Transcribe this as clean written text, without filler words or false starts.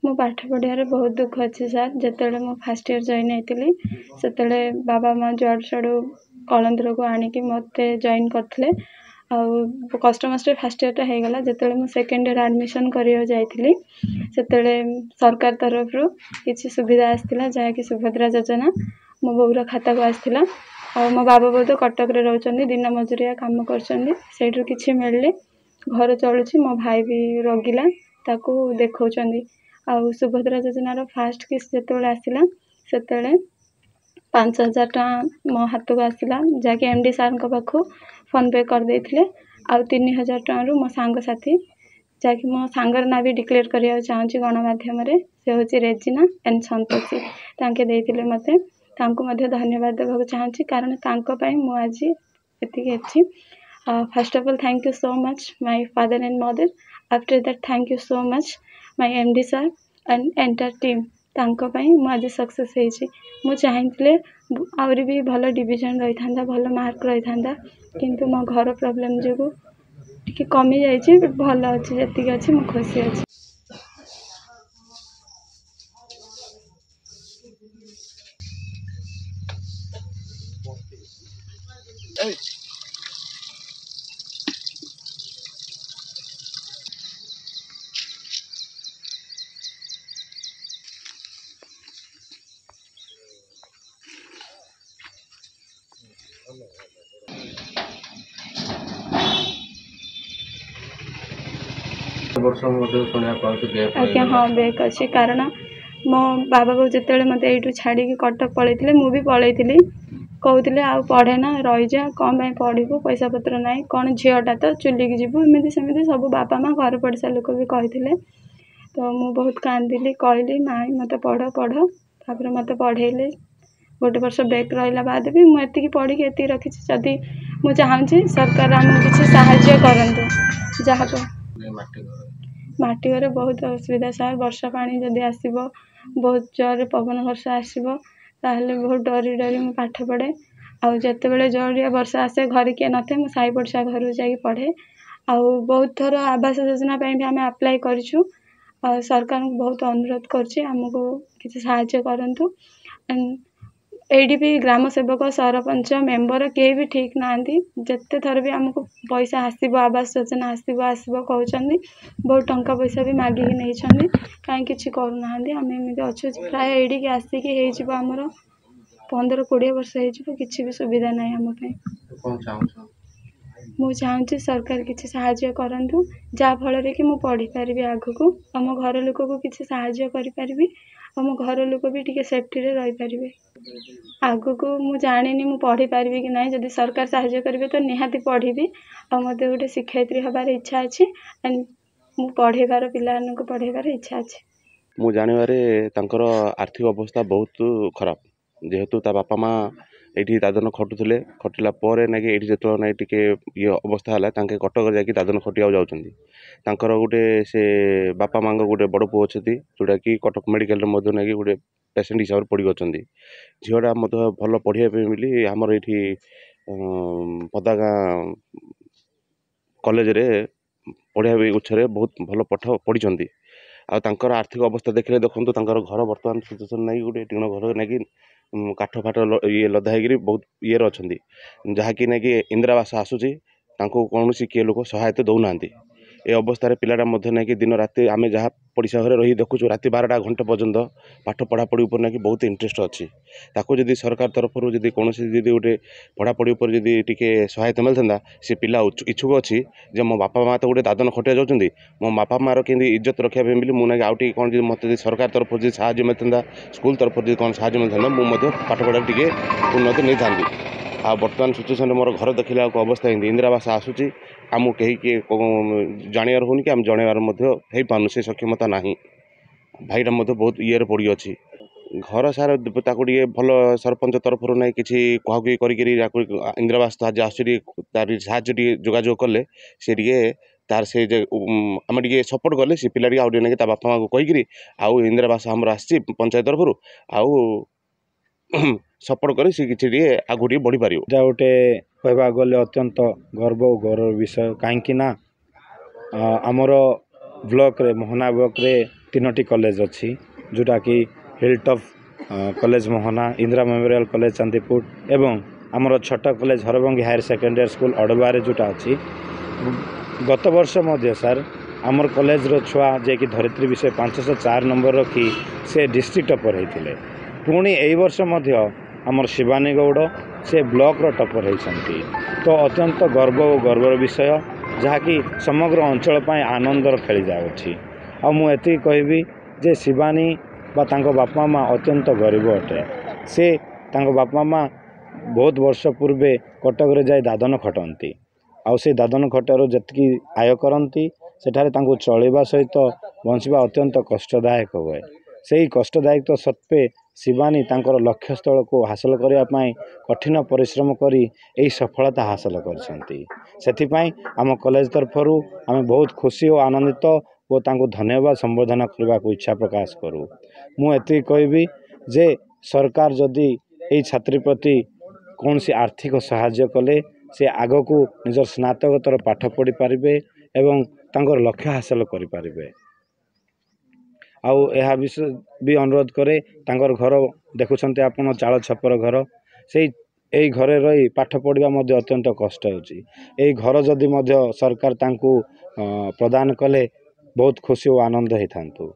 मो पाठ पढ़िया बहुत दुख अच्छे सर जिते मो फास्ट इयर जॉइन होती से बाबा माँ जुआड़ साड़ू कलंदर को आणिकी मत जॉइन करते कष्ट मस्ट फास्ट इयर हो गला जिते मुझे सेकेंड इयर एडमिशन करने जाइली से सरकार तरफ किसी सुविधा आसाला जहाँकि सुभद्रा योजना मो बोर खाता को आसाला आ मो बाबा बहुत कटक रोचे दिन मजुरिया कम कर किसी मिलले घर चलुची मो भाई भी रगिला ताकू देखा आ सुभद्रा योजनार फास्ट किस्त जो आसला से 5,000 टका मो हाथ को आसला जहाँकि एमडी सार पाखु फोन पे कर देते आ 3,000 टकर मो सांग साथी जहाँकि मो सांगर ना भी डिक्लेयर करने चाहूँगी गणमाध्यम से हूँ रेजिना एंड संतोषी तांके देते मते धन्यवाद देवा चाहूँगी कारण मुझे एति first of all thank you so much my father and mother after that thank you so much my MD sir and entire team मुझे सक्सेस हो चाहिए आहरी भी भल डिविजन रही था भल मार्क रही था किंतु मो घर प्रॉब्लम जो टी कमी जाइए भल अच्छे जी अच्छी मुझे खुशी अच्छी। आज्ञा हाँ बेक अच्छी कारण मो बाबा बाबू जिते मत यू छाड़ी कटक पलैते मुझे पलैली कहते आ पढ़े ना रही जा कौन पढ़ू पैसा पत्र ना कौन झीटा तो चुलिक जीवु एमती सेमती सब बापा माँ घर पड़सा लोक भी कहते तो मु बहुत कांदिली कहली ना मत पढ़ तापर मत पढ़ेले गोटे वर्ष बैक रहा बाद भी मुझे पढ़ी ये रखी जदि मुझे चाहूँगी सरकार आम किसी साहाय्य करतु जहाँ माटी घर बहुत असुविधा सर वर्षा पानी जदि आसब बहुत जोर पवन वर्षा आसब ताहले बहुत डरी डरी मु पाठ पढ़े आउ जिते बड़े जोरिया वर्षा आसे घर किए नथे मु साई पड़सा घर जाकि पढ़े आउ बहुत थर आवास योजना भी आम अप्लाई करूँ सरकार को बहुत अनुरोध करमको किसी साहाय्य करंतु एडी भी ग्राम सेवक सरपंच मेंबर के भी ठीक ना जिते थर भी आमको पैसा आसब आवास योजना आसब कहते बहुत टंका पैसा भी मागिक नहीं कहीं किसी करूना आम एमती अच्छे प्राय एडिकी आसिकी होमर 15-20 वर्ष किसी भी सुविधा ना आम मु चाहूँगी सरकार किसी साहाय्य करंतु जहाँ फल कि मु पढ़ी पारि आगु आम घर लोक को किसी साहाय्य करी आम घर लोक भी टी सेफ्टी रही पारे आगु को मु जानी मु पढ़ी पारि कि ना जदि सरकार साहाय्य करेंगे तो निहाती पढ़ी आ मत गोटे शिक्षयित्री हबार इच्छा अच्छी एंड मु पढ़ेबार पिला पढ़ेबार इच्छा अच्छी। मु जानवे आर्थिक अवस्था बहुत खराब जेहेतु ता बापा माँ ये दादन खटुले खटिला ना कि ये जो ना टे ये अवस्था है कटक जाकि दादन खटिया जाकर गोटे से बापा माँ गोटे बड़ पुओ अच्छा जोटा कि कटक मेडिकल ना कि गोटे पेसेंट हिसाब से पड़ी अच्छा झीटा मत भल पढ़ाई मिली आमर ये पदागा कॉलेज रे पढ़ाई उच्छे बहुत भल पाठ पढ़ी आर आर्थिक अवस्था देखने देखो घर बर्तमान सिचुएसन नहीं गोटे टीण घर ना कि काठ फाट ये लदा है बहुत ये अच्छा जहाँकि ना कि इंदिरावास आसूसी कौन किए लोक सहायता दौना ये अवस्था पिलाटा ना कि दिन राति आम जहाँ पड़िशा घर रही देखु राति 12टा घंटे पर्यंत पाठ पढ़ापढ़ी उपर ना कि बहुत इंटरेस्ट अच्छी ताको जदि सरकार तरफ जदि कौन गोटे पढ़ापढ़ी उपर जदि टिके सहायता मिलता से पिला इच्छुक अच्छी जे मो बापा माँ तो गोटे दादन खटिया जाऊँगी मो बापा माँ के इज्जत रखा मिली मुझे आउ कौन मत सरकार तरफ जो साहय मिलता स्कूल तरफ जो कौन साहय मिलता मुझे पाठ पढ़ा टे उन्नति नहीं था आ बर्तमान सिचुएसन मोर घर देखला अवस्था हिंदी इंदिरावास आसूसी आमको कहीं किए जानवर हो कि आम जनवार हो पानु से सक्षमता ना भाईटा बहुत ये पड़ी अच्छी घर सार टे भल सरपंच तरफ ना कि कहकि कर इंदिरावास आसूरी तार साहय जोगाजोग कले सी तार से आम टे सपोर्ट कले से पिला आउ ना कि बापा माँ को कहीकि आउ इंदिरावास आमर आसी पंचायत तरफ आउ सपोर्ट कर कि आगु बढ़ी पार गोटे कहवा गले अत्यंत गर्व गौरव विषय कहीं आमर ब्लॉक रे मोहना ब्लॉक रे तीनोटी कॉलेज अच्छी जोटा कि hilltop college Mohana, Indira memorial college Chandipur एवं आमर छोट college Harabhangi higher secondary school अड़बारे जोटा अच्छी। गत वर्ष मध्य सर आमर कॉलेज रो छुआ जे कि धरित्री विषय 504 नंबर रखी से डिस्ट्रिक्ट टॉपर होते पुणी यही वर्ष मध्य आमर शिवानी गौड़ से ब्लॉक रो टॉपर होती। तो अत्यंत गर्व और गर्वर विषय जहाँकि समग्र अंचल पाई आनंदर खेली जाऊँगी। आ मुझे कहबी जे शिवानी बा तांको बापा माँ अत्यंत गरीब अटे। से तांको बापा माँ बहुत वर्ष पूर्वे कटक रे जाई दादन खटती आउ से दादन खटार जी आय करती सेठारे तांको चलवा सहित बंचवा अत्यंत कष्टदायक हुए। से ही कष्टदायक तो सत्वे शिवानी तांकर लक्ष्य स्थल को हासिल करने कठिन परिश्रम करी यही सफलता हासिल कर आम कॉलेज तरफर आम बहुत खुशी और आनंदित और तांको धन्यवाद संबोधन करने को इच्छा प्रकाश करूँ। मुझे कहबी जे सरकार जदि यही छात्री प्रति कौन सी आर्थिक सहाय्य कले से आग को निज स्नातकोत्तर पाठ पढ़ी पारे एवं तांकर लक्ष्य हासिल करें। आउ यह विषय भी अनुरोध करे तांकर घर देखुंत आपन चाल छपर घर से यही घरे रही पाठ पढ़ा अत्यंत कष्ट होची। घर जदि सरकार तांकु प्रदान कले बहुत खुशी और आनंद होता।